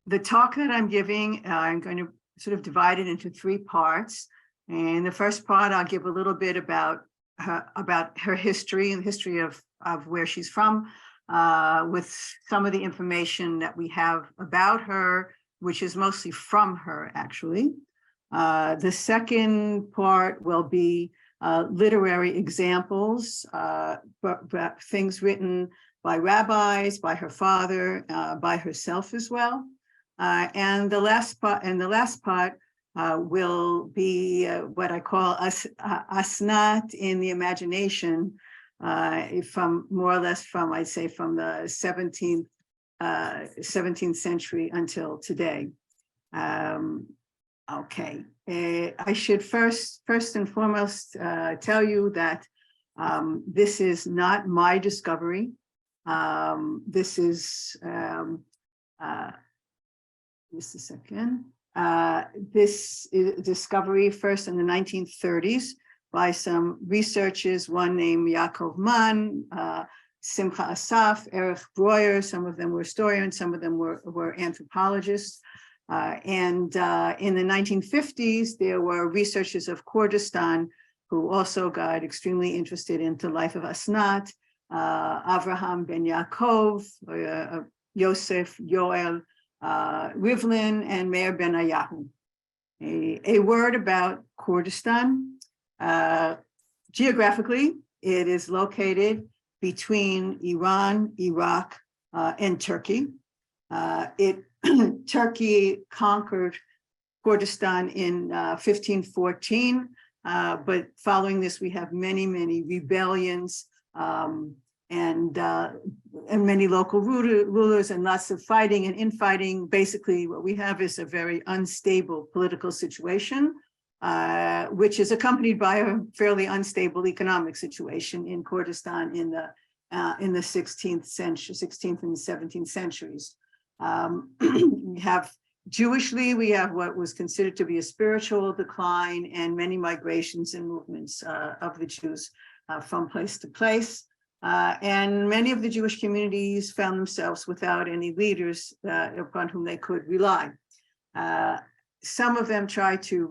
The talk that I'm giving, I'm going to sort of divide it into three parts. And the first part, I'll give a little bit about her history and the history of where she's from, with some of the information that we have about her, which is mostly from her, actually. The second part will be literary examples, things written by rabbis, by her father, by herself as well. And the last part will be what I call Asenath in the imagination, from more or less from, I'd say, from the 17th century until today. Okay, I should first and foremost tell you that this is not my discovery. This is, just a second. This is discovery first in the 1930s by some researchers, one named Yaakov Man, Simcha Asaf, Erich Breuer. Some of them were historians, some of them were anthropologists. And in the 1950s, there were researchers of Kurdistan who also got extremely interested into the life of Asenath, Avraham ben Yaakov, Yosef, Yoel, Rivlin, and Meir ben Ayahu. A word about Kurdistan. Geographically, it is located between Iran, Iraq, and Turkey. Turkey conquered Kurdistan in 1514, but following this, we have many rebellions and many local rulers and lots of fighting and infighting. Basically, what we have is a very unstable political situation, which is accompanied by a fairly unstable economic situation in Kurdistan in the 16th and 17th centuries. We have Jewishly, we have what was considered to be a spiritual decline and many migrations and movements of the Jews from place to place. And many of the Jewish communities found themselves without any leaders upon whom they could rely. Some of them tried to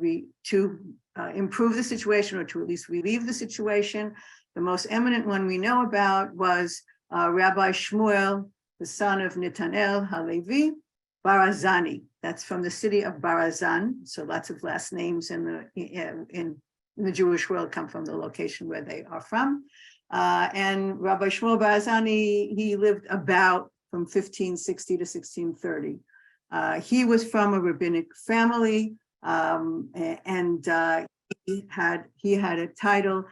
improve the situation or to at least relieve the situation. The most eminent one we know about was Rabbi Shmuel, the son of Netanel Halevi, Barzani. That's from the city of Barzan. So lots of last names in the Jewish world come from the location where they are from. And Rabbi Shmuel Barzani, he lived about from 1560 to 1630. He was from a rabbinic family, and he had a title.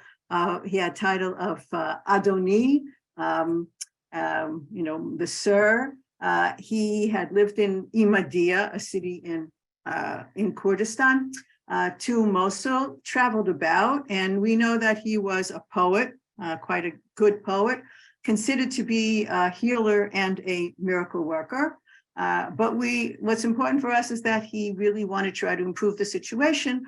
He had title of Adoni, the Sir. He had lived in Imadia, a city in Kurdistan, to Mosul, traveled about, and we know that he was a poet, quite a good poet, considered to be a healer and a miracle worker. But what's important for us is that he really wanted to try to improve the situation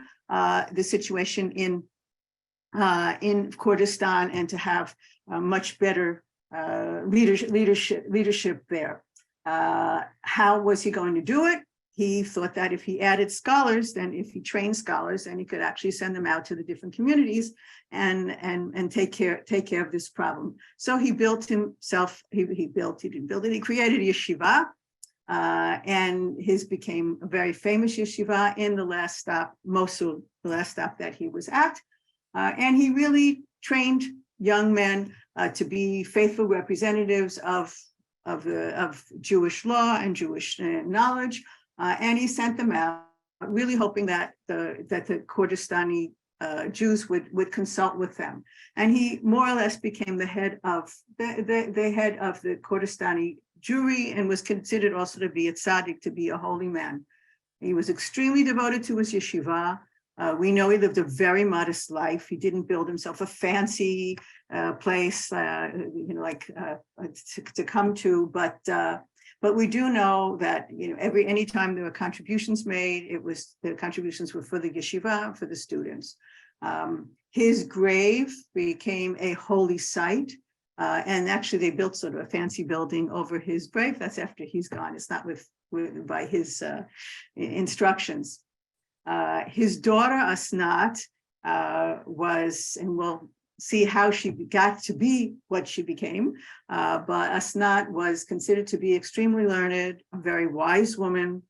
in Kurdistan, and to have much better leadership there. How was he going to do it? He thought that if he added scholars, then if he trained scholars, then he could actually send them out to the different communities and take care of this problem. So he built himself. He didn't build it. He created a yeshiva, and his became a very famous yeshiva in the last stop, Mosul, the last stop that he was at. And he really trained young men to be faithful representatives of Jewish law and Jewish knowledge, and he sent them out, really hoping that the Kurdistani Jews would consult with them. And he more or less became the head of the Kurdistani Jewry, and was considered also to be a tzaddik, to be a holy man. He was extremely devoted to his yeshiva. We know he lived a very modest life. He didn't build himself a fancy place, to come to. But we do know that anytime there were contributions made, the contributions were for the yeshiva, for the students. His grave became a holy site. And actually, they built sort of a fancy building over his grave. That's after he's gone. It's not by his instructions. His daughter, Asenath, was, and we'll see how she got to be what she became, but Asenath was considered to be extremely learned, a very wise woman,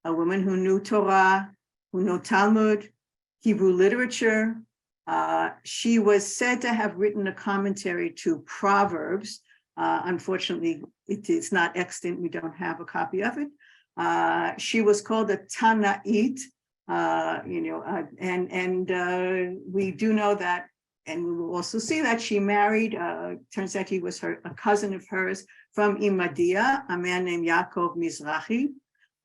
a woman who knew Torah, who knew Talmud, Hebrew literature. She was said to have written a commentary to Proverbs. Unfortunately, it's not extant. We don't have a copy of it. She was called a Tanait, and we do know that, and we will also see that she married, turns out he was a cousin of hers from Imadia, a man named Yaakov Mizrahi.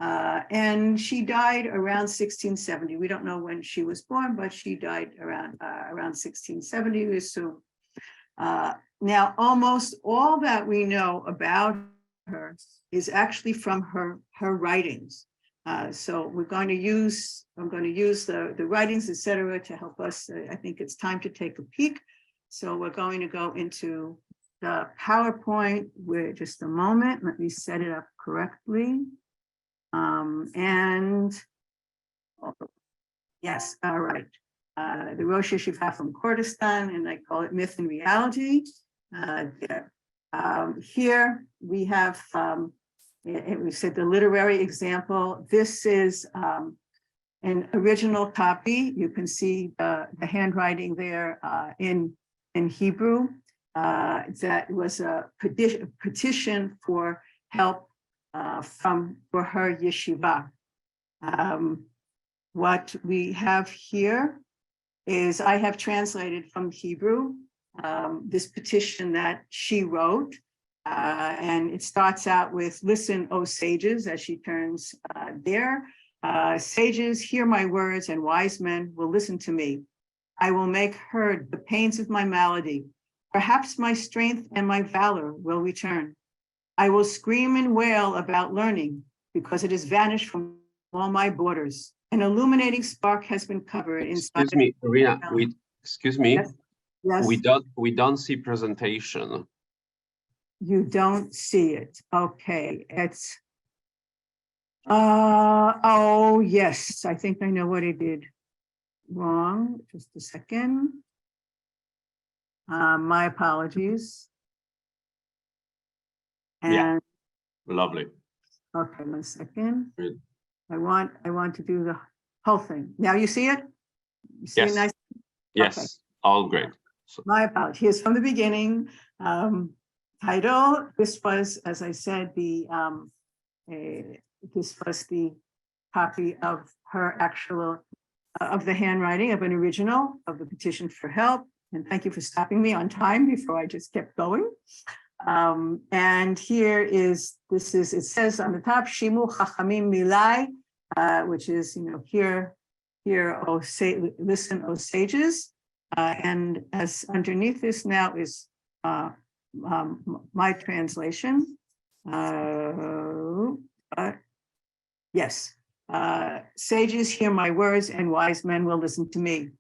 And she died around 1670. We don't know when she was born, but she died around 1670, we assume. Now, almost all that we know about her is actually from her writings. So I'm going to use the writings, etc., to help us. I think it's time to take a peek. So we're going to go into the PowerPoint. Just a moment. Let me set it up correctly. Yes, all right. The Rosh Yeshiva from Kurdistan, and I call it Myth and Reality. Here we have, we said the literary example. This is an original copy. You can see the handwriting there in Hebrew. That was a petition for help for her yeshiva. What we have here is I have translated from Hebrew this petition that she wrote, and it starts out with, "Listen, O sages," as she turns there. "Sages, hear my words, and wise men will listen to me. I will make heard the pains of my malady. Perhaps my strength and my valor will return. I will scream and wail about learning, because it has vanished from all my borders. An illuminating spark has been covered inside." Excuse me, Rina. Excuse me. Yes. Yes. We don't see presentation. You don't see it. Okay. It's oh yes, I think I know what I did wrong. Just a second. My apologies. And Yeah. Lovely. okay, 1 second. Good. I want to do the whole thing. Now you see it? You see Yes. it nice? Yes. Okay. All great. So, My apologies. Here's from the beginning. Title. This was, as I said, this was the copy of her actual of the handwriting of an original of the petition for help. And thank you for stopping me on time before I just kept going. And here is, it says on the top, Shimu Chachamim Milai, which is, hear, listen, O sages. And as underneath this now is my translation. Yes. Sages hear my words, and wise men will listen to me.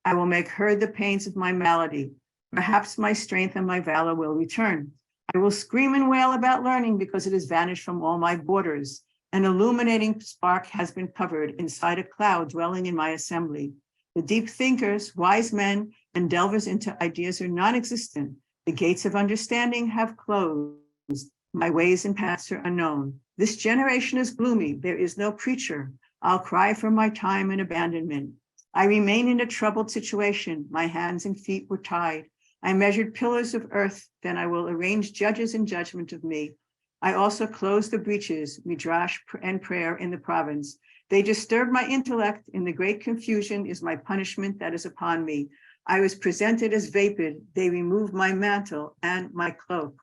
I will make heard the pains of my malady. Perhaps my strength and my valor will return. I will scream and wail about learning, because it has vanished from all my borders. An illuminating spark has been covered inside a cloud dwelling in my assembly. The deep thinkers, wise men, and delvers into ideas are non-existent. The gates of understanding have closed. My ways and paths are unknown. This generation is gloomy. There is no preacher. I'll cry for my time and abandonment. I remain in a troubled situation. My hands and feet were tied. I measured pillars of earth. Then I will arrange judges in judgment of me. I also closed the breaches, midrash and prayer in the province. They disturbed my intellect. In the great confusion is my punishment that is upon me. I was presented as vapid. They removed my mantle and my cloak.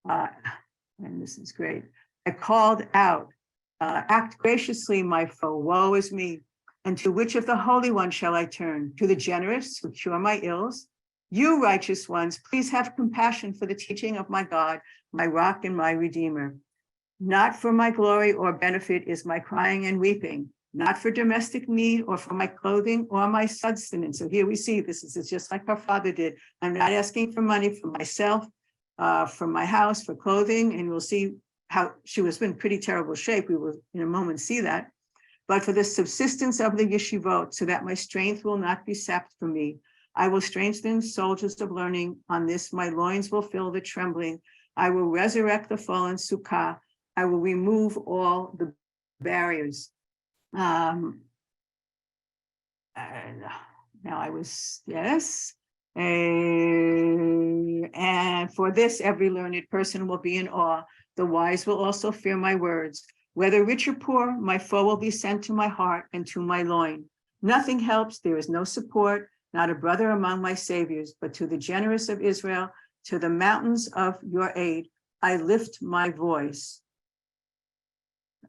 And this is great. I called out, act graciously, my foe, woe is me. And to which of the holy ones shall I turn? To the generous who cure my ills? You righteous ones, please have compassion for the teaching of my God, my rock and my redeemer. Not for my glory or benefit is my crying and weeping, not for domestic need or for my clothing or my sustenance. So here we see this is just like our father did. I'm not asking for money for myself from my house for clothing, and we'll see how she was in pretty terrible shape. We will in a moment see that. But for the subsistence of the yeshivot, so that my strength will not be sapped from me, I will strengthen soldiers of learning. On this, my loins will fill the trembling. I will resurrect the fallen sukkah. I will remove all the barriers. And now I was, yes. And for this, every learned person will be in awe. The wise will also fear my words. Whether rich or poor, my foe will be sent to my heart and to my loin. Nothing helps, there is no support, not a brother among my saviors, but to the generous of Israel, to the mountains of your aid, I lift my voice.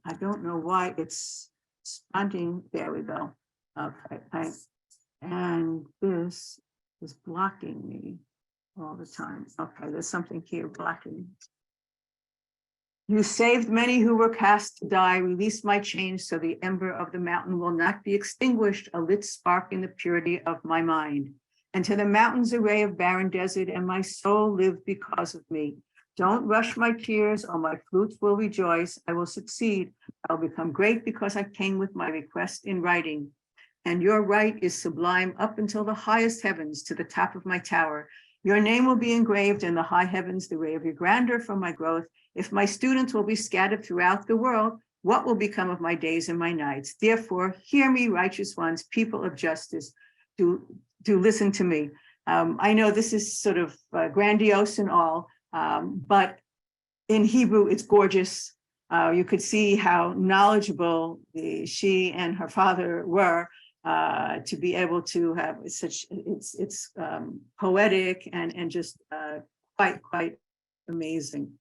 I don't know why it's responding. There we go. Okay, and this is blocking me all the time. Okay, there's something here blocking. You saved many who were cast to die. Release my chains so the ember of the mountain will not be extinguished, a lit spark in the purity of my mind. And to the mountains array of barren desert, and my soul lived because of me. Don't rush my tears, or my flutes will rejoice. I will succeed. I'll become great because I came with my request in writing. And your right is sublime up until the highest heavens, to the top of my tower. Your name will be engraved in the high heavens, the ray of your grandeur from my growth. If my students will be scattered throughout the world, what will become of my days and my nights? Therefore, hear me, righteous ones, people of justice, do listen to me. I know this is sort of grandiose and all, but in Hebrew, it's gorgeous. You could see how knowledgeable she and her father were to be able to have such, it's poetic and just quite amazing,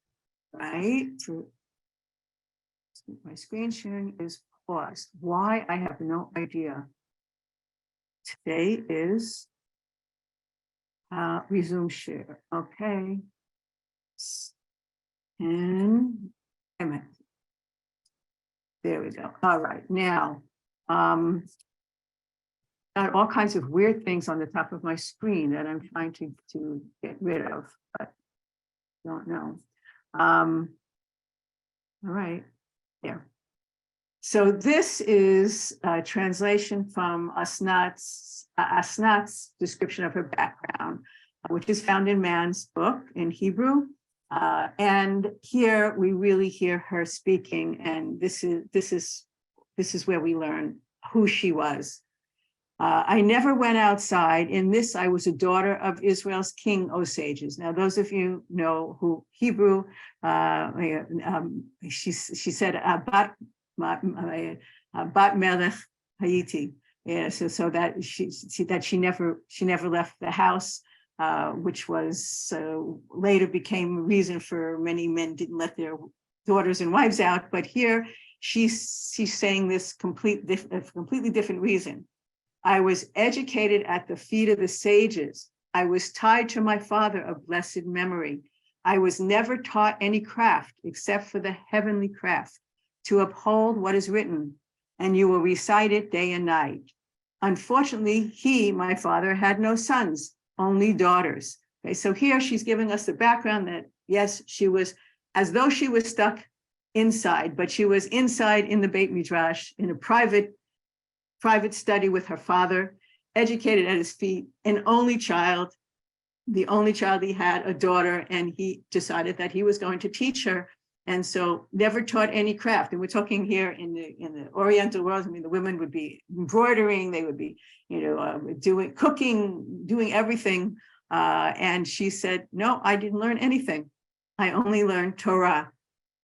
right? My screen sharing is paused. Why? I have no idea. Today is resume share. Okay. And there we go. All right. Now, got all kinds of weird things on the top of my screen that I'm trying to get rid of, but don't know. All right. Yeah. So this is a translation from Asenath's description of her background, which is found in Mann's book in Hebrew. And here we really hear her speaking, and this is where we learn who she was. I never went outside. In this, I was a daughter of Israel's king, O sages. Now, those of you know who Hebrew, she said, Bat Melech Hayiti. Yeah, so that she never left the house, which was later became a reason for many men didn't let their daughters and wives out. But here she's saying this completely different reason. I was educated at the feet of the sages. I was tied to my father of blessed memory. I was never taught any craft except for the heavenly craft, to uphold what is written, and you will recite it day and night. Unfortunately, he, my father, had no sons, only daughters. Okay, so here she's giving us the background that, yes, she was as though she was stuck inside, but she was inside in the Beit Midrash in a private study with her father, educated at his feet, an only child, the only child he had, a daughter, and he decided that he was going to teach her. And so never taught any craft. And we're talking here in the Oriental world. I mean, the women would be embroidering, they would be, doing cooking, doing everything. And she said, no, I didn't learn anything. I only learned Torah.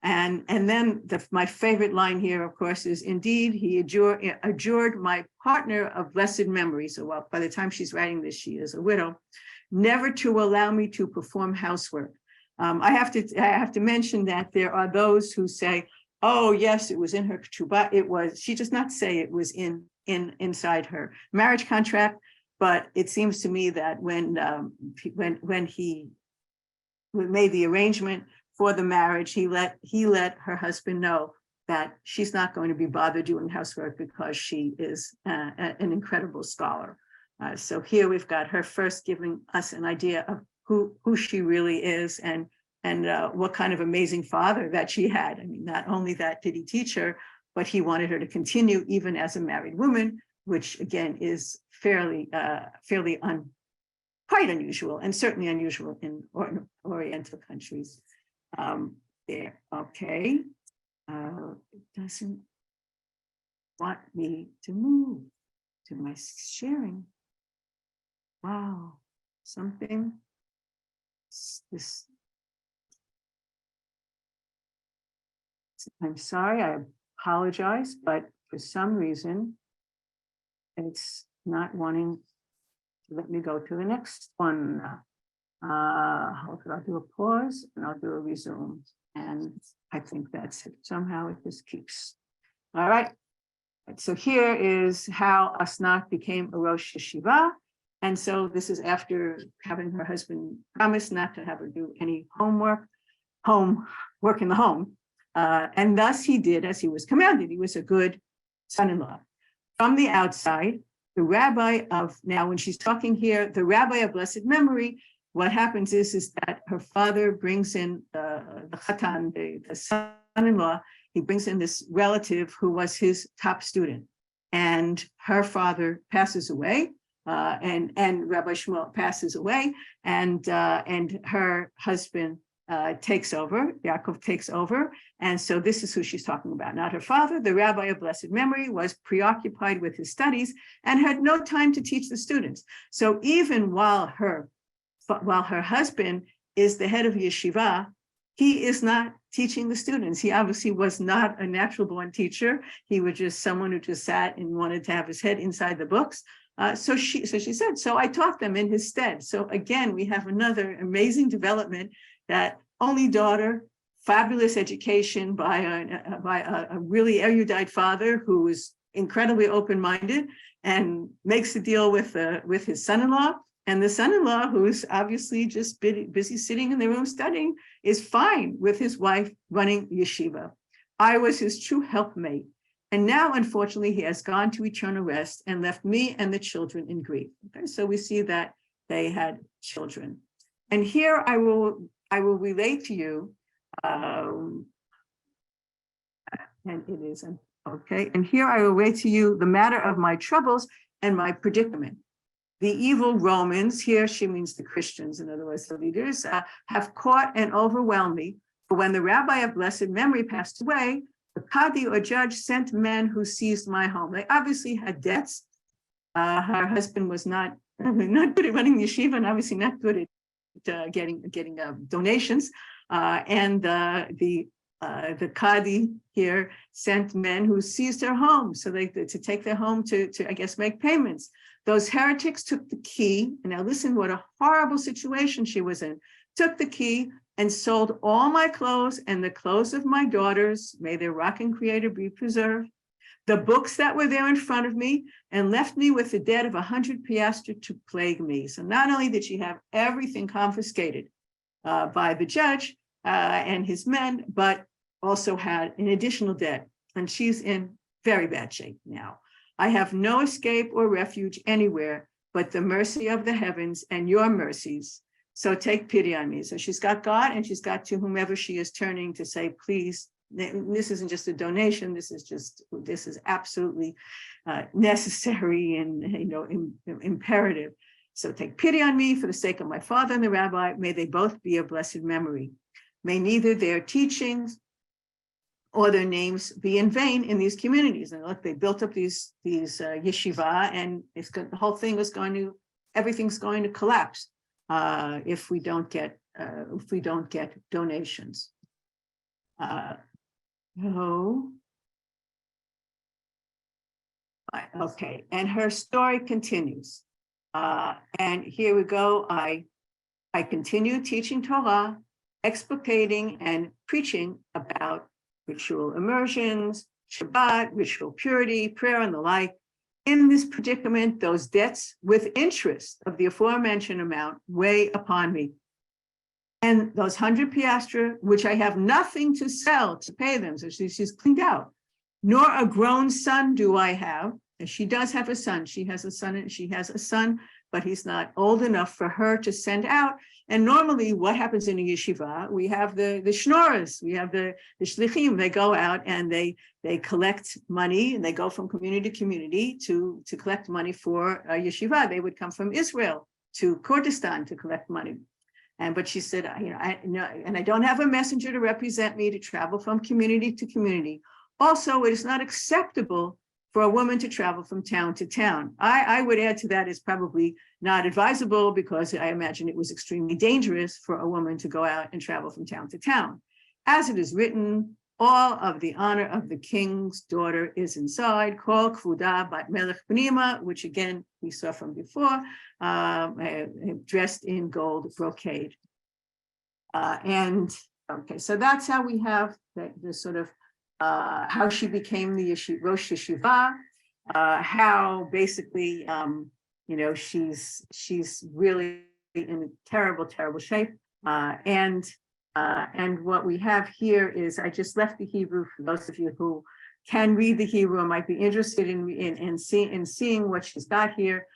And then my favorite line here, of course, is indeed he adjured my partner of blessed memory. So by the time she's writing this, she is a widow, never to allow me to perform housework. I have to mention that there are those who say, oh, yes, it was in her ketubah. It was, she does not say it was inside her marriage contract, but it seems to me that when he made the arrangement for the marriage, he let her husband know that she's not going to be bothered doing housework because she is an incredible scholar. So here we've got her first giving us an idea of who she really is, and and what kind of amazing father that she had. I mean, not only that did he teach her, but he wanted her to continue even as a married woman, which again is quite unusual, and certainly unusual in Oriental countries. There, okay. It doesn't want me to move to my sharing. Wow, something. This. I'm sorry, I apologize, but for some reason, it's not wanting to let me go to the next one. I'll do a pause and I'll do a resume. And I think that's it. Somehow it just keeps. All right. So here is how Asenath became a Rosh Yeshiva. And so this is after having her husband promise not to have her do any work in the home. And thus he did as he was commanded. He was a good son-in-law. From the outside, the rabbi of, now when she's talking here, the rabbi of blessed memory, what happens is that her father brings in the chatan, the son-in-law, he brings in this relative who was his top student. And her father passes away, and Rabbi Shmuel passes away, and her husband takes over, Yaakov takes over. And so this is who she's talking about. Not her father, the rabbi of blessed memory, was preoccupied with his studies and had no time to teach the students. So even while her husband is the head of yeshiva, he is not teaching the students. He obviously was not a natural born teacher. He was just someone who just sat and wanted to have his head inside the books. So she said, so I taught them in his stead. So again, we have another amazing development that only daughter, fabulous education by a really erudite father who is incredibly open-minded and makes a deal with his son-in-law. And the son-in-law, who's obviously just busy sitting in the room studying, is fine with his wife running yeshiva. I was his true helpmate. And now, unfortunately, he has gone to eternal rest and left me and the children in grief. Okay, so we see that they had children. And here I will relate to you, and it is, okay, and here I will relate to you the matter of my troubles and my predicament. The evil Romans, here she means the Christians, in other words, the leaders, have caught and overwhelmed me. For when the rabbi of blessed memory passed away, the Qadi or judge sent men who seized my home. They obviously had debts. Her husband was not good at running yeshiva and obviously not good at getting donations. And the Qadi here sent men who seized their home so to take their home to I guess make payments. Those heretics took the key, and now listen what a horrible situation she was in, took the key and sold all my clothes and the clothes of my daughters, may their rock and creator be preserved, the books that were there in front of me, and left me with a debt of 100 piastres to plague me. So not only did she have everything confiscated by the judge and his men, but also had an additional debt, and she's in very bad shape now. I have no escape or refuge anywhere but the mercy of the heavens and your mercies. So take pity on me. So she's got God, and she's got to whomever she is turning to say, please, this isn't just a donation. This is absolutely necessary and imperative. So take pity on me for the sake of my father and the rabbi. May they both be of blessed memory. May neither their teachings or their names be in vain in these communities. And look, they built up these yeshiva, and the whole thing is everything's going to collapse if we don't get donations. Okay, and her story continues. And here we go. I continue teaching Torah, explicating and preaching about ritual immersions, Shabbat, ritual purity, prayer, and the like. In this predicament, those debts with interest of the aforementioned amount weigh upon me. And those 100 piastres, which I have nothing to sell to pay them, so she's cleaned out, nor a grown son do I have. And she does have a son. She has a son but he's not old enough for her to send out. And normally what happens in a yeshiva, we have the schnorrers, we have the shlichim, they go out and they collect money, and they go from community to community to collect money for a yeshiva. They would come from Israel to Kurdistan to collect money. But she said, I don't have a messenger to represent me to travel from community to community. Also, it is not acceptable for a woman to travel from town to town. I would add to that, it's probably not advisable, because I imagine it was extremely dangerous for a woman to go out and travel from town to town. As it is written, all of the honor of the king's daughter is inside, Kol Kvuda Bat Melech Pnima, which again, we saw from before, dressed in gold brocade. Okay, so that's how we have the sort of how she became the Rosh Yeshiva, how basically, she's really in terrible, terrible shape. And what we have here is, I just left the Hebrew for those of you who can read the Hebrew and might be interested in seeing what she's got here.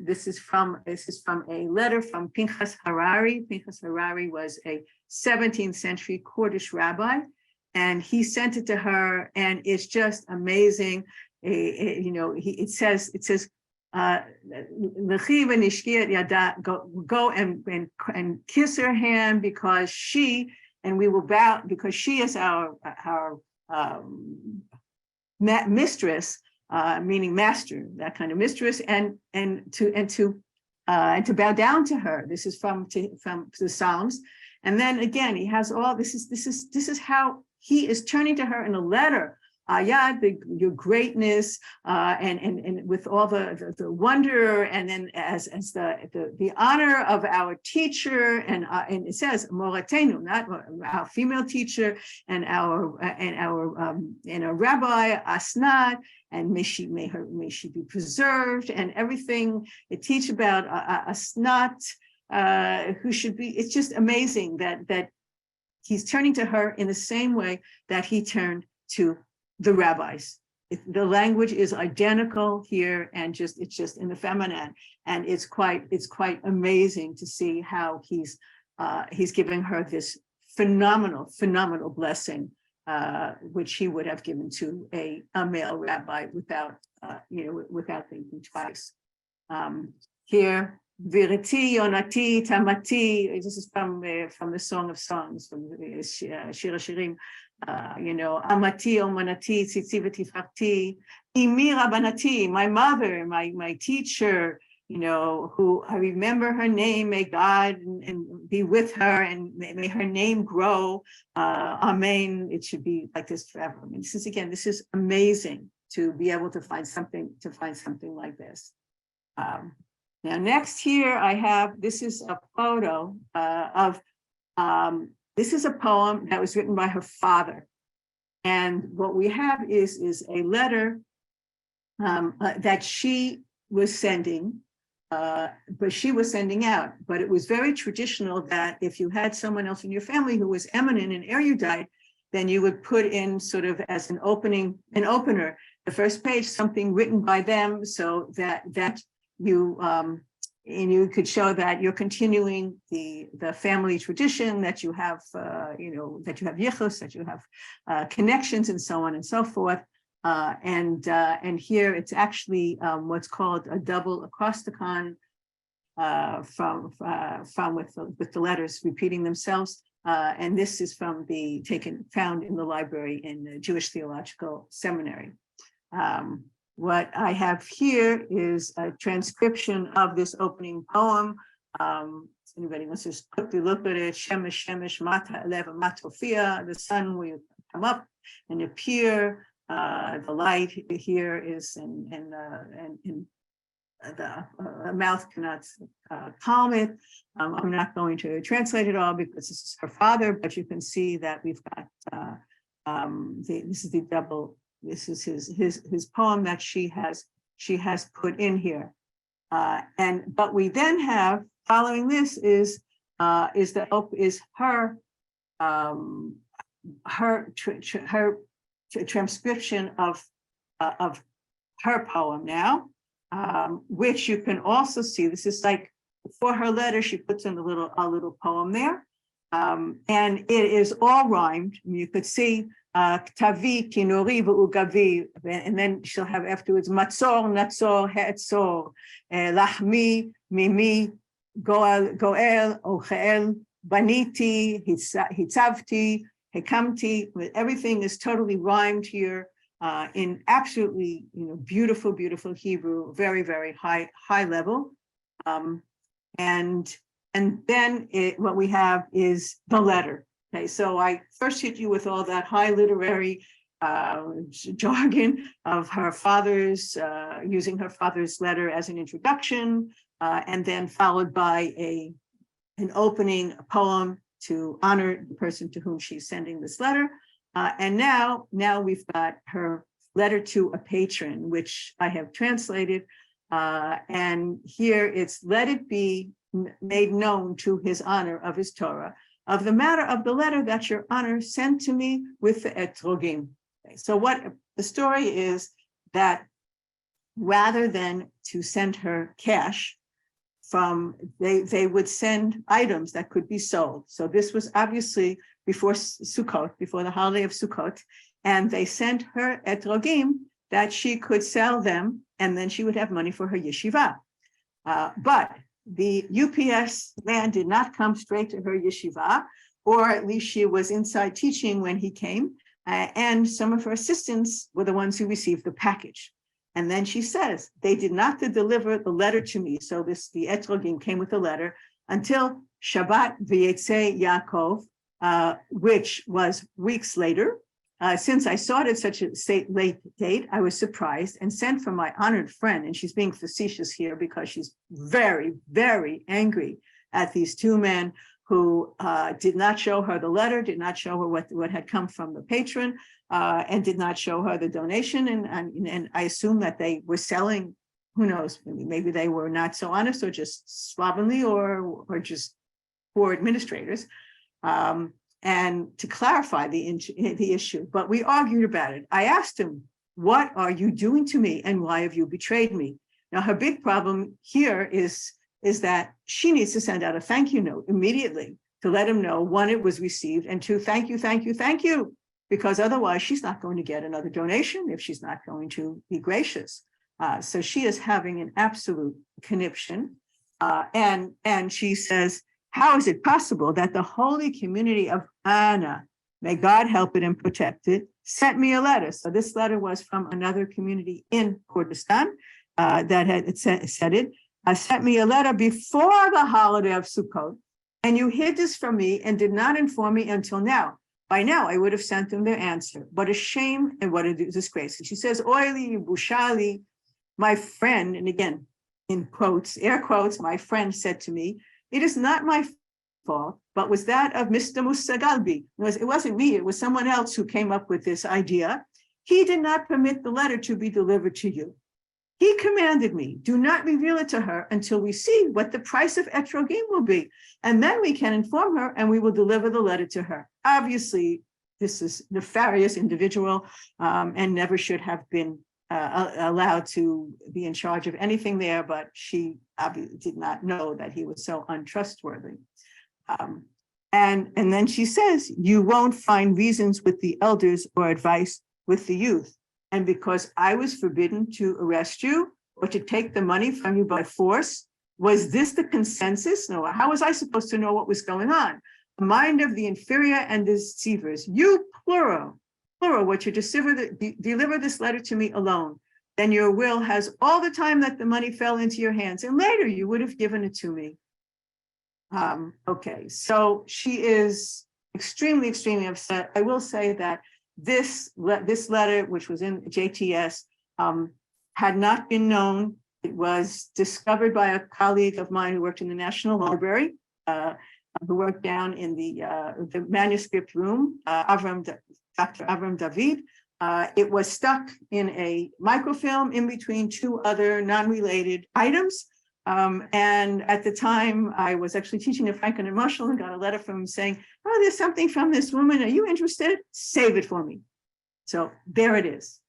This is from a letter from Pinchas Harari. Pinchas Harari was a 17th century Kurdish rabbi, and he sent it to her, and it's just amazing. It says, go and kiss her hand, because she, and we will bow, because she is our mistress, meaning master, that kind of mistress, and to bow down to her. This is from the Psalms. And then again, he has all this is how he is turning to her in a letter. Your greatness, and with all the wonder, and then as the honor of our teacher, and it says Moratenu, not our female teacher, and our rabbi Asenath, and may she be preserved, and everything it teach about Asenath, who should be. It's just amazing that he's turning to her in the same way that he turned to the rabbis. The language is identical here, and it's just in the feminine, and it's quite amazing to see how he's giving her this phenomenal blessing, which he would have given to a male rabbi without thinking twice. Here, Virati, Yonati, Tamati. This is from the Song of Songs, from Shir HaShirim. Amati, Omanati, Tzitzi v'Tifrati, Imi Rabbanati, my mother, my teacher, who I remember her name. May God and be with her, and may her name grow. Amen. It should be like this forever. I mean, this is amazing to be able to find something like this. Now, next here I have, this is a photo this is a poem that was written by her father. And what we have is a letter that she was sending, but she was sending out. But it was very traditional that if you had someone else in your family who was eminent and erudite, then you would put in sort of as an opener, the first page, something written by them, so that you and you could show that you're continuing the family tradition, that you have that you have yichus, that you have connections, and so on and so forth. And here it's actually what's called a double acrosticon with the letters repeating themselves. And this is found in the library in the Jewish Theological Seminary. What I have here is a transcription of this opening poem. Anybody wants to just quickly look at it? Shemesh, mata, eleva, matofia. The sun will come up and appear. The light here is, and the mouth cannot calm it. I'm not going to translate it all because this is her father, but you can see that we've got this is the double. This is his poem that she has put in here, but we then have, following this is her transcription of her poem now, which you can also see. This is like for her letter, she puts in a little poem there. And it is all rhymed. You could see Ktavi, Kinori, Ugavi, and then she'll have afterwards Matzor, Natzor, Hetzor, Lahmi, Mimi, Goel, Ochel, Baniti, Hitzavti, Hekamti. Everything is totally rhymed here in absolutely beautiful, beautiful Hebrew, very, very high level. And then what we have is the letter. Okay, so I first hit you with all that high literary jargon of her father's, using her father's letter as an introduction, and then followed by an opening poem to honor the person to whom she's sending this letter. And now we've got her letter to a patron, which I have translated. And here it's, let it be made known to his honor of his Torah, of the matter of the letter that your honor sent to me with the etrogim. Okay, so what the story is that rather than to send her cash they would send items that could be sold. So this was obviously before Sukkot, before the holiday of Sukkot, and they sent her etrogim that she could sell them, and then she would have money for her yeshiva. But the UPS man did not come straight to her yeshiva, or at least she was inside teaching when he came, and some of her assistants were the ones who received the package. And then she says, they did not deliver the letter to me. So the etrogim came with the letter until Shabbat V'Yetzei Yaakov, which was weeks later. Since I saw it at such a late date, I was surprised and sent for my honored friend. And she's being facetious here because she's very, very angry at these two men who did not show her the letter, did not show her what had come from the patron, and did not show her the donation. And I assume that they were selling, who knows, maybe they were not so honest or just slovenly or just poor administrators. And to clarify the issue, but we argued about it. I asked him, what are you doing to me and why have you betrayed me? Now, her big problem here is that she needs to send out a thank you note immediately to let him know, one, it was received, and two, thank you, because otherwise she's not going to get another donation if she's not going to be gracious. So she is having an absolute conniption. And she says, how is it possible that the holy community of Anna, may God help it and protect it, sent me a letter? So this letter was from another community in Kurdistan that had said it. Sent me a letter before the holiday of Sukkot, and you hid this from me and did not inform me until now. By now, I would have sent them their answer. What a shame and what a disgrace. And she says, Oily, Bushali, my friend, and again, in quotes, air quotes, my friend said to me, it is not my fault, but was that of Mr. Musagalbi. It wasn't me, it was someone else who came up with this idea. He did not permit the letter to be delivered to you. He commanded me, do not reveal it to her until we see what the price of etrogim will be. And then we can inform her and we will deliver the letter to her. Obviously, this is a nefarious individual and never should have been allowed to be in charge of anything there, but she obviously did not know that he was so untrustworthy. And then she says, you won't find reasons with the elders or advice with the youth. And because I was forbidden to arrest you or to take the money from you by force, was this the consensus? No, how was I supposed to know what was going on? The mind of the inferior and deceivers, you plural, what you deliver this letter to me alone, then your will has all the time that the money fell into your hands, and later you would have given it to me. Okay, so she is extremely, extremely upset. I will say that this letter, which was in JTS, had not been known. It was discovered by a colleague of mine who worked in the National Library, who worked down in the manuscript room, Dr. Avram David. It was stuck in a microfilm in between two other non-related items. And at the time, I was actually teaching at Franklin and Marshall and got a letter from him saying, oh, there's something from this woman. Are you interested? Save it for me. So there it is.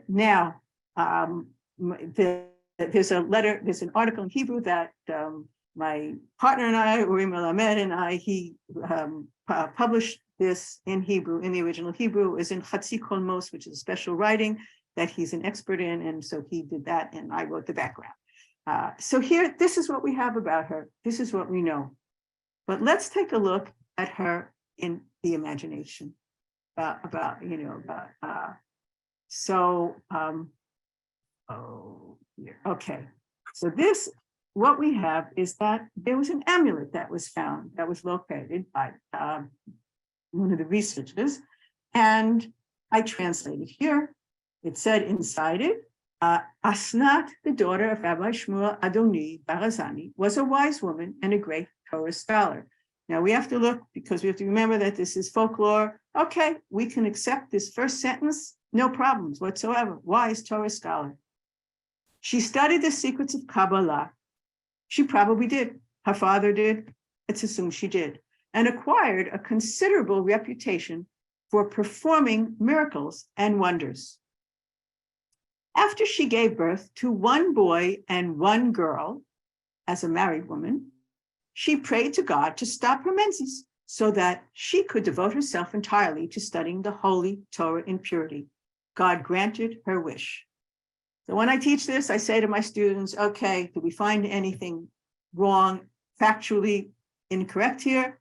Now, the there's an article in Hebrew that my partner and I, Renée Melammed and I, he published this in Hebrew, in the original Hebrew, is in Chatzi Kolmos, which is a special writing that he's an expert in. And so he did that and I wrote the background. So here, this is what we have about her. This is what we know. But let's take a look at her in the imagination okay. So this, what we have is that there was an amulet that was found, that was located by one of the researchers, and I translated here. It said inside it, Asenath, the daughter of Rabbi Shmuel Adoni Barzani, was a wise woman and a great Torah scholar. Now we have to look, because we have to remember that this is folklore. Okay, we can accept this first sentence, no problems whatsoever. Wise Torah scholar. She studied the secrets of Kabbalah. She probably did. Her father did. It's assumed she did. And acquired a considerable reputation for performing miracles and wonders. After she gave birth to one boy and one girl, as a married woman, she prayed to God to stop her menses so that she could devote herself entirely to studying the holy Torah in purity. God granted her wish. So when I teach this, I say to my students, okay, do we find anything wrong, factually incorrect here?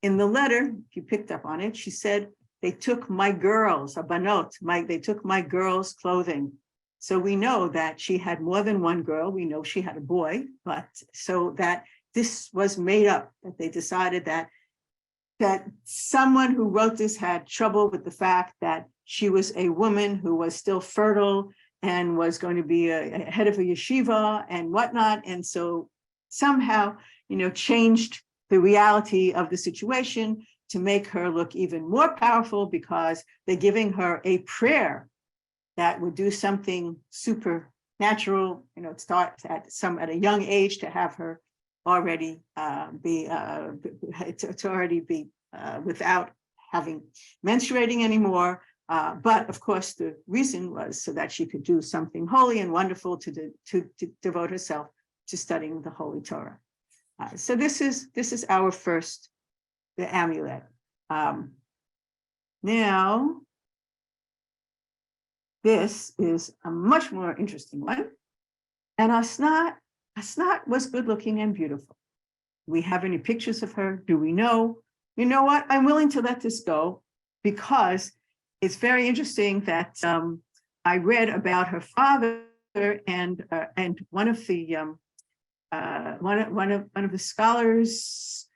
In the letter, if you picked up on it, she said, they took my girls, abanot, they took my girls' clothing. So we know that she had more than one girl. We know she had a boy, but so that this was made up, that they decided that someone who wrote this had trouble with the fact that she was a woman who was still fertile and was going to be a head of a yeshiva and whatnot. And so somehow, changed the reality of the situation to make her look even more powerful, because they're giving her a prayer that would do something supernatural, start at a young age to have her already without having menstruating anymore. But of course, the reason was so that she could do something holy and wonderful to devote herself to studying the Holy Torah. So this is our first, the amulet. Now, this is a much more interesting one. And Asenath was good looking and beautiful. Do we have any pictures of her? Do we know? You know what? I'm willing to let this go, because it's very interesting that I read about her father, and one of the scholars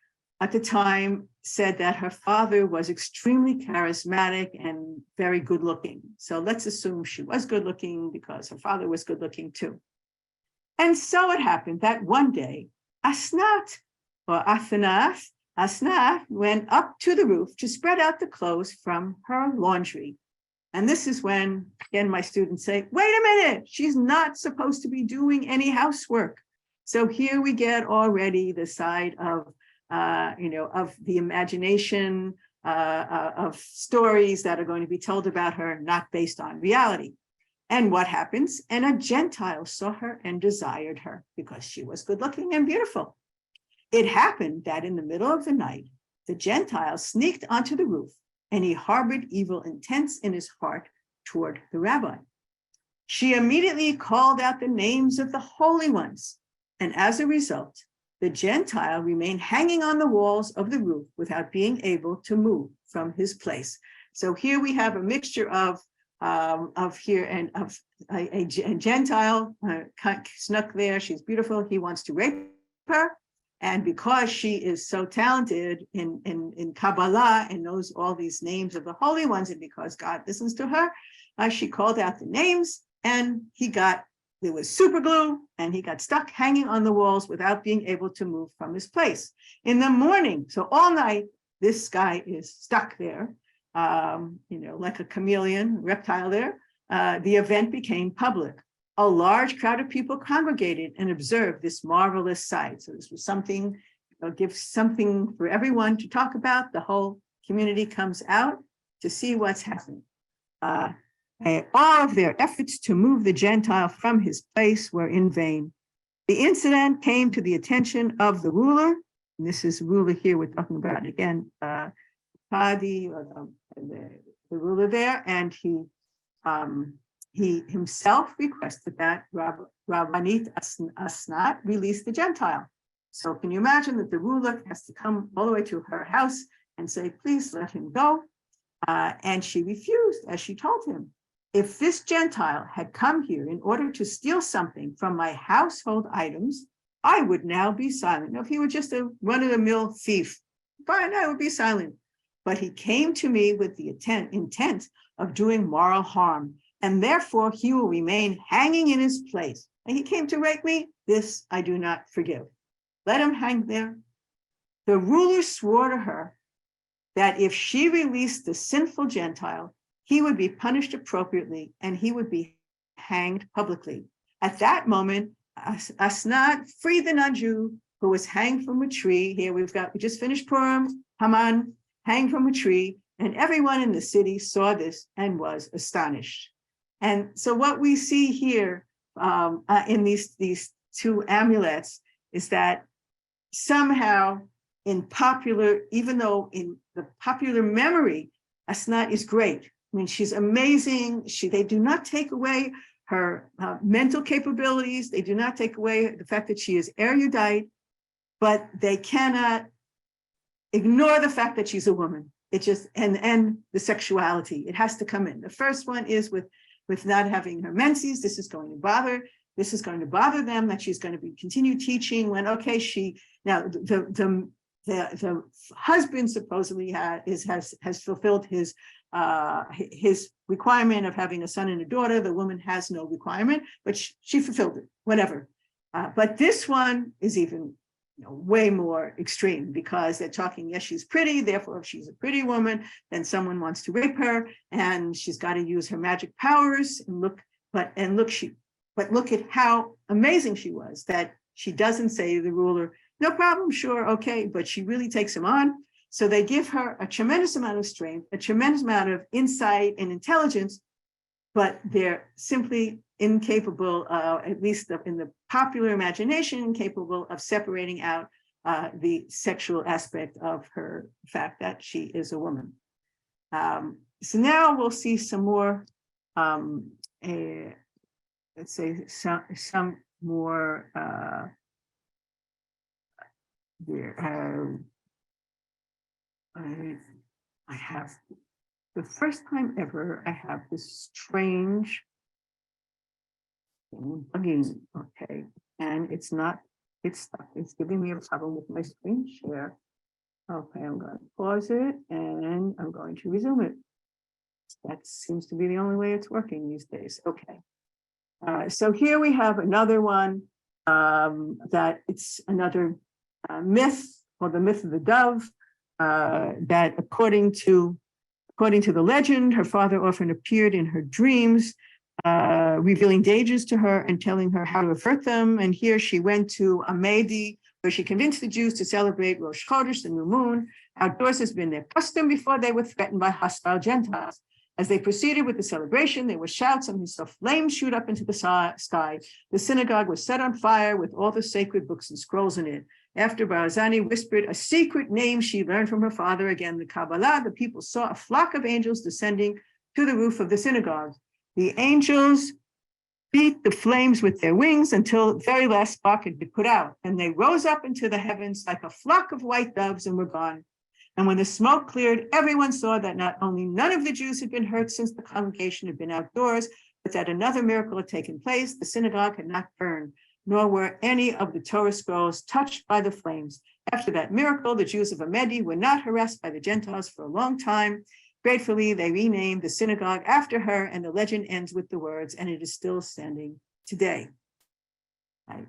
at the time said that her father was extremely charismatic and very good looking. So let's assume she was good looking because her father was good looking too. And so it happened that one day, Asenath went up to the roof to spread out the clothes from her laundry. And this is when, again, my students say, wait a minute, she's not supposed to be doing any housework. So here we get already the side of the imagination, of stories that are going to be told about her, not based on reality. And what happens? And a Gentile saw her and desired her because she was good looking and beautiful. It happened that in the middle of the night, the Gentile sneaked onto the roof, and he harbored evil intents in his heart toward the rabbi. She immediately called out the names of the holy ones, and as a result, the Gentile remained hanging on the walls of the roof without being able to move from his place. So here we have a mixture of a Gentile snuck there. She's beautiful. He wants to rape her. And because she is so talented in Kabbalah and knows all these names of the holy ones, and because God listens to her, she called out the names, and there was super glue, and he got stuck hanging on the walls without being able to move from his place. In the morning, so all night, this guy is stuck there, like a chameleon, reptile there. The event became public. A large crowd of people congregated and observed this marvelous sight. So this was something, gives something for everyone to talk about. The whole community comes out to see what's happening. all of their efforts to move the Gentile from his place were in vain. The incident came to the attention of the ruler, and this is ruler here we're talking about again, Padi, the ruler there, and he himself requested that Rabbanit Asenath release the Gentile. So can you imagine that the ruler has to come all the way to her house and say, please let him go? And she refused, as she told him. If this Gentile had come here in order to steal something from my household items, I would now be silent. Now, if he were just a run-of-the-mill thief, fine, I would be silent. But he came to me with the intent of doing moral harm, and therefore he will remain hanging in his place. And he came to rape me. This I do not forgive. Let him hang there. The ruler swore to her that if she released the sinful Gentile, he would be punished appropriately and he would be hanged publicly. At that moment, Asenath freed the non-Jew who was hanged from a tree. Here we just finished Purim, Haman, hanged from a tree, and everyone in the city saw this and was astonished. And so what we see here in these two amulets is that somehow even though in the popular memory, Asenath is great. I mean, she's amazing. They do not take away her mental capabilities. They do not take away the fact that she is erudite, but they cannot ignore the fact that she's a woman. It just, and the sexuality, it has to come in. The first one is with not having her menses. This is going to bother them, that she's going to continue teaching when, okay, the husband supposedly has fulfilled his requirement of having a son and a daughter. The woman has no requirement, but she fulfilled it, whatever. But this one is even way more extreme, because they're talking, yes, she's pretty, therefore if she's a pretty woman, then someone wants to rape her, and she's got to use her magic powers, and look at how amazing she was, that she doesn't say to the ruler, no problem, sure, okay, but she really takes him on. So they give her a tremendous amount of strength, a tremendous amount of insight and intelligence, but they're simply incapable, at least in the popular imagination, incapable of separating out the sexual aspect of her fact that she is a woman. So now we'll see some more, let's say some more I have, the first time ever, I have this strange bugging, okay, and it's stuck. It's giving me a problem with my screen share. Okay, I'm going to pause it and I'm going to resume it. That seems to be the only way it's working these days. Okay. So here we have another one that it's another myth, called the myth of the dove, that according to the legend, her father often appeared in her dreams, revealing dangers to her and telling her how to avert them. And here she went to An Ode, where she convinced the Jews to celebrate Rosh Chodesh, the new moon. Outdoors has been their custom before they were threatened by hostile Gentiles. As they proceeded with the celebration, there were shouts, and he saw flames shoot up into the sky. The synagogue was set on fire with all the sacred books and scrolls in it. After Barzani whispered a secret name she learned from her father, again the Kabbalah, the people saw a flock of angels descending to the roof of the synagogue. The angels beat the flames with their wings until the very last spark had been put out, and they rose up into the heavens like a flock of white doves and were gone. And when the smoke cleared, everyone saw that not only none of the Jews had been hurt since the congregation had been outdoors, but that another miracle had taken place. The synagogue had not burned, nor were any of the Torah scrolls touched by the flames. After that miracle, the Jews of An Ode were not harassed by the Gentiles for a long time. Gratefully, they renamed the synagogue after her, and the legend ends with the words, and it is still standing today. Right.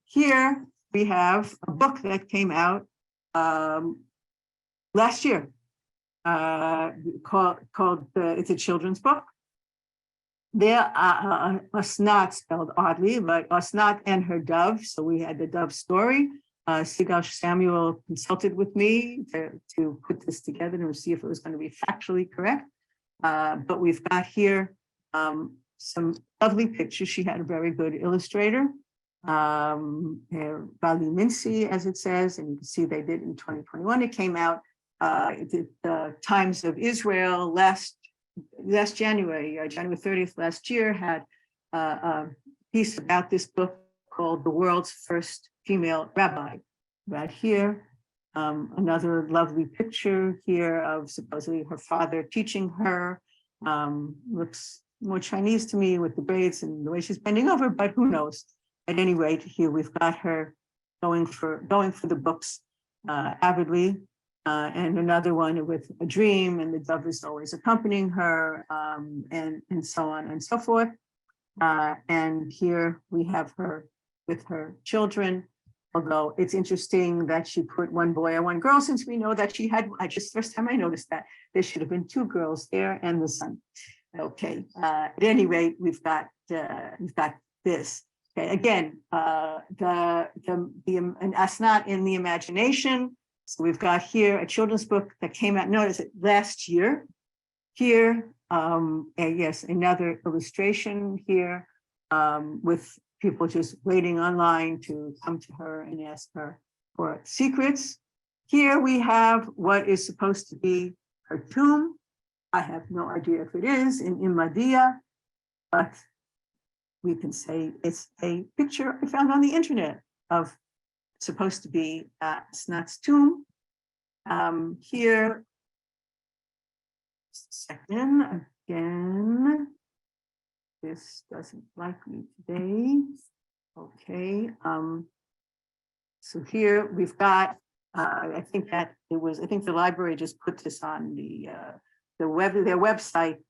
Here we have a book that came out last year, called it's a children's book. There, Asenath spelled oddly, but Asenath and her dove. So we had the dove story. Sigal Samuel consulted with me to put this together and see if it was going to be factually correct. But we've got here some lovely pictures. She had a very good illustrator, Value Mincy, as it says, and you can see they did in 2021. It came out, the Times of Israel last January, January 30th last year, had a piece about this book called The World's First Female Rabbi. Right here, another lovely picture here of supposedly her father teaching her. Looks more Chinese to me with the braids and the way she's bending over, but who knows? At any rate, here we've got her going for the books avidly, and another one with a dream, and the dove is always accompanying her, and so on and so forth. And here we have her with her children. Although it's interesting that she put one boy and one girl, since we know that she had, first time I noticed that there should have been two girls there and the son. Okay, at any rate, we've got this. Okay, again, an Asenath in the imagination. So we've got here a children's book that came out, notice it, last year. Here, yes, another illustration here with people just waiting online to come to her and ask her for secrets. Here we have what is supposed to be her tomb. I have no idea if it is in Imadia, but we can say it's a picture I found on the internet of supposed to be Asenath's tomb. Here, just a second, again. This doesn't like me today. Okay. So here we've got, I think the library just put this on their website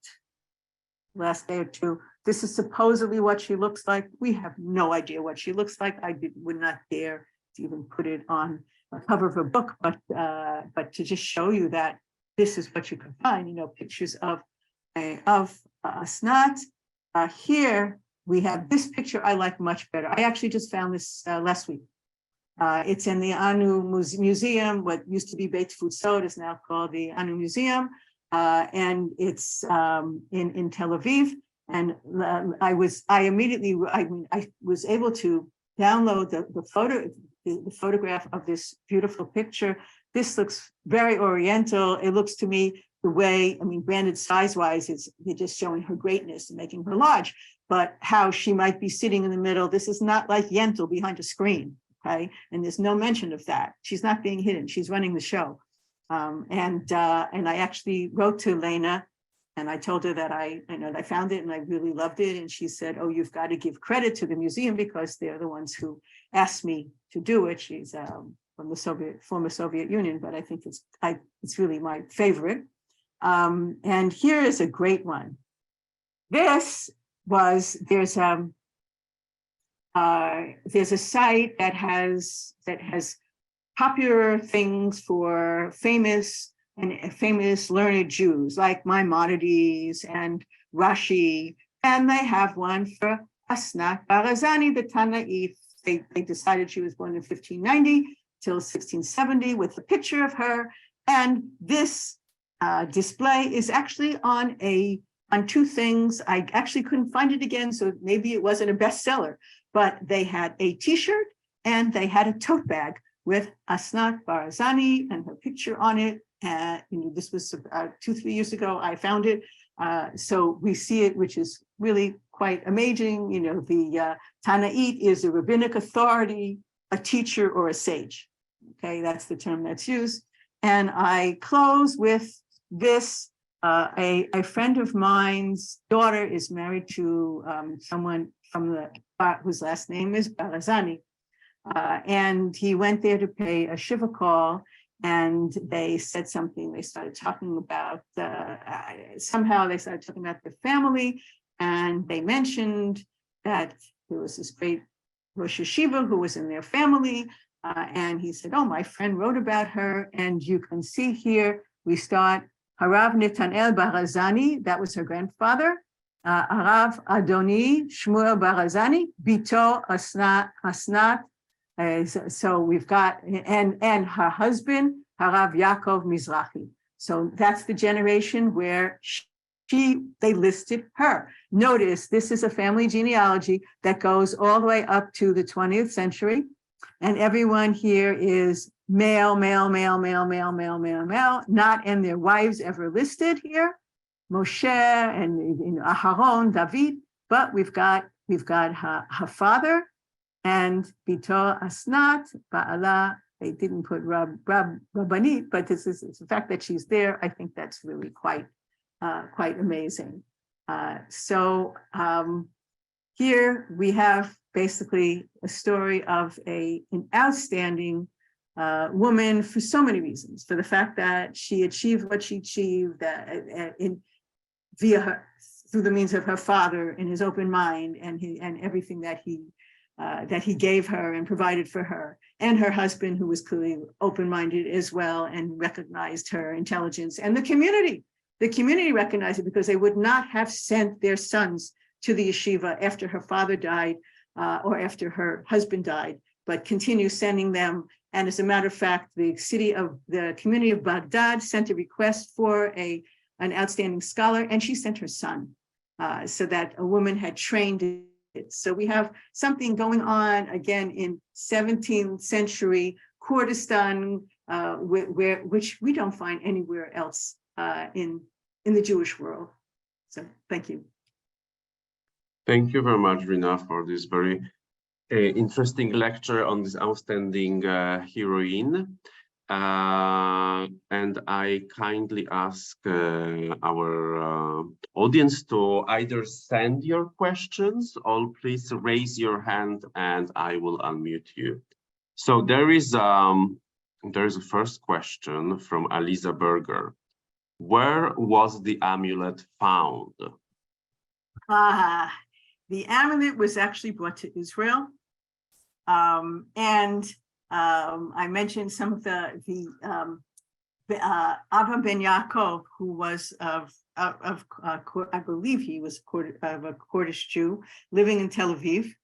last day or two. This is supposedly what she looks like. We have no idea what she looks like. I would not dare to even put it on a cover of a book, but to just show you that this is what you can find, pictures of Asenath. Here we have this picture I like much better. I actually just found this last week. It's in the Anu Museum. What used to be Beit Futsot is now called the Anu Museum, and it's in Tel Aviv. And I was able to download the photograph of this beautiful picture. This looks very Oriental. It looks to me the way, granted size-wise, they're just showing her greatness and making her large, but how she might be sitting in the middle. This is not like Yentl behind a screen, okay? And there's no mention of that. She's not being hidden. She's running the show. And I actually wrote to Lena, and I told her that I found it and I really loved it. And she said, "Oh, you've got to give credit to the museum because they're the ones who asked me to do it." She's from the former Soviet Union, but I think it's really my favorite. And here is a great one. There's a site that has popular things for famous learned Jews like Maimonides and Rashi, and they have one for Asenath Barzani, the Tanaif. They decided she was born in 1590 till 1670 with a picture of her, and this display is actually on two things. I actually couldn't find it again, so maybe it wasn't a bestseller, but they had a t-shirt and they had a tote bag with Asenath Barzani and her picture on it. This was 2-3 years ago, I found it. So we see it, which is really quite amazing. The Tanait is a rabbinic authority, a teacher, or a sage. Okay, that's the term that's used. And I close with this. A friend of mine's daughter is married to someone whose last name is Barzani. And he went there to pay a Shiva call, and they said something. They started talking about somehow they started talking about the family, and they mentioned that there was this great Rosh Shiva who was in their family, and he said, "Oh, my friend wrote about her," and you can see here we start Harav Netanel Barzani, that was her grandfather. Harav Adoni Shmuel Barzani, Bito Asenath. So we've got, and her husband, Harav Yaakov Mizrahi. So that's the generation where they listed her. Notice this is a family genealogy that goes all the way up to the 20th century. And everyone here is male, male, male, male, male, male, male, male, not and their wives ever listed here. Moshe and Aharon, David, but we've got her father and Bito Asenath, Ba'ala. They didn't put Rabbanit, but this is the fact that she's there. I think that's really quite amazing. Here we have basically a story of an outstanding woman for so many reasons, for the fact that she achieved what she achieved through the means of her father and his open mind and everything that he gave her and provided for her, and her husband, who was clearly open-minded as well and recognized her intelligence, and the community. The community recognized it because they would not have sent their sons to the yeshiva after her father died or after her husband died, but continue sending them. And as a matter of fact, the community of Baghdad sent a request for an outstanding scholar, and she sent her son, so that a woman had trained it. So we have something going on again in 17th century Kurdistan, which we don't find anywhere else in the Jewish world. So thank you. Thank you very much, Renée, for this very interesting lecture on this outstanding heroine. And I kindly ask our audience to either send your questions or please raise your hand and I will unmute you. So there is a first question from Aliza Berger. Where was the amulet found? The amulet was actually brought to Israel. I mentioned some of the Avram ben Yaakov, who was I believe he was of a Kurdish Jew living in Tel Aviv.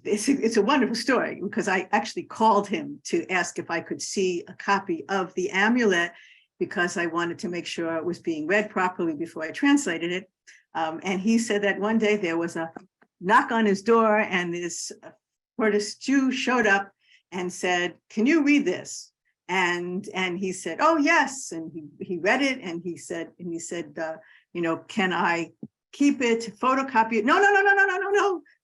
It's a wonderful story because I actually called him to ask if I could see a copy of the amulet because I wanted to make sure it was being read properly before I translated it. And he said that one day there was a knock on his door and this Kurdish Jew showed up and said, "Can you read this?" And he said, "Oh yes." And he read it and he said, "Can I keep it, photocopy it?" No.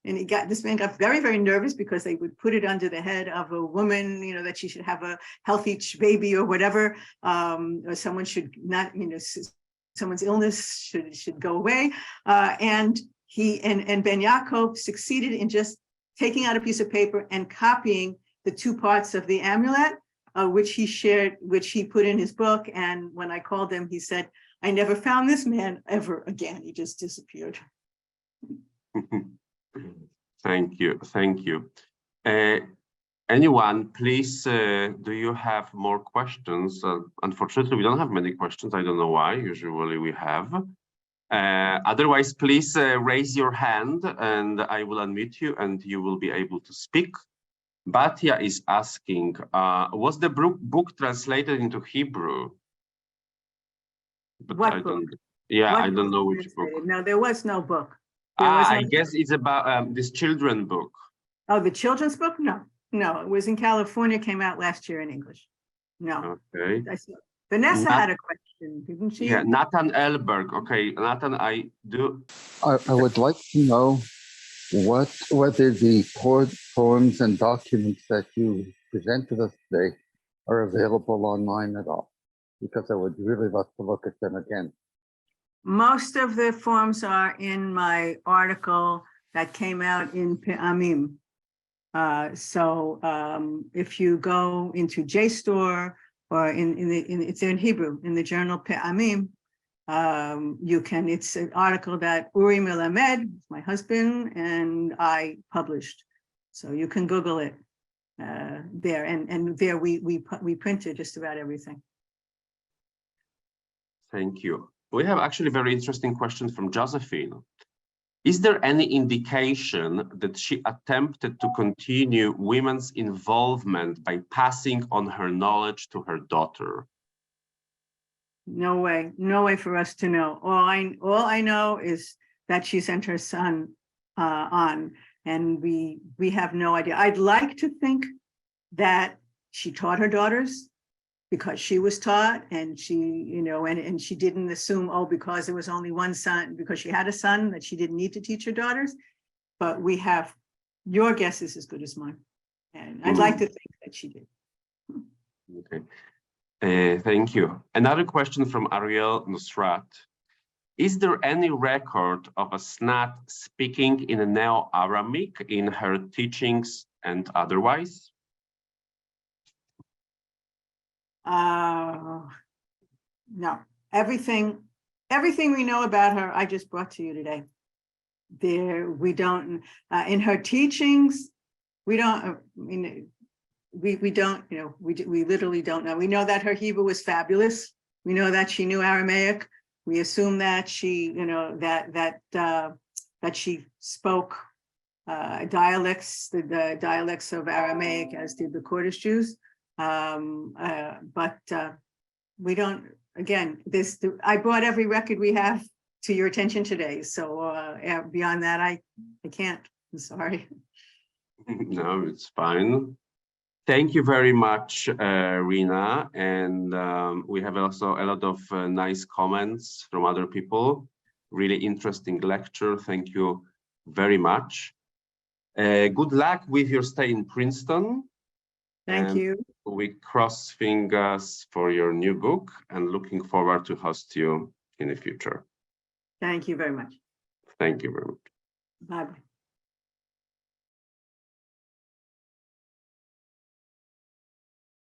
And this man got very, very nervous because they would put it under the head of a woman, that she should have a healthy baby or whatever, or someone should not, someone's illness should go away. And Ben Yaakov succeeded in just taking out a piece of paper and copying the two parts of the amulet, which he put in his book. And when I called him, he said, "I never found this man ever again." He just disappeared. Thank you. Anyone, please, do you have more questions? Unfortunately, we don't have many questions. I don't know why. Usually we have. Otherwise, please raise your hand and I will unmute you and you will be able to speak. Batya is asking, was the book translated into Hebrew? But What I book? I don't know which book. No, there was no book. I guess it's about this children book. Oh, the children's book? No, it was in California, came out last year in English. No. Okay. Vanessa had a question, didn't she? Yeah, Nathan Elberg. Okay, Nathan, I would like to know whether the poems and documents that you presented us today are available online at all, because I would really love to look at them again. Most of the forms are in my article that came out in Pe'amim. If you go into JSTOR or it's in Hebrew, in the journal Pe'amim, it's an article that Uri Melamed, my husband, and I published. So you can Google it there. And there we printed just about everything. Thank you. We have actually very interesting questions from Josephine. Is there any indication that she attempted to continue women's involvement by passing on her knowledge to her daughter? No way for us to know. All I know is that she sent her son on, and we have no idea. I'd like to think that she taught her daughters because she was taught, and she, you know, and she didn't assume, oh, because there was only one son, because she had a son, that she didn't need to teach her daughters. But we have, your guess is as good as mine. And I'd like to think that she did. Okay. Thank you. Another question from Ariel Nusrat. Is there any record of Asenath speaking in a Neo-Aramic in her teachings and otherwise? No, everything we know about her, I just brought to you today. We don't, in her teachings, we don't, we don't, you know, we literally don't know. We know that her Hebrew was fabulous. We know that she knew Aramaic. We assume that she, you know, that she spoke dialects, the dialects of Aramaic, as did the Kurdish Jews. But we don't, again, I brought every record we have to your attention today. So beyond that, I can't, I'm sorry. No, it's fine. Thank you very much, Rena. And we have also a lot of nice comments from other people. Really interesting lecture. Thank you very much. Good luck with your stay in Princeton. Thank you. We cross fingers for your new book and looking forward to host you in the future. Thank you very much. Thank you very much. Bye-bye.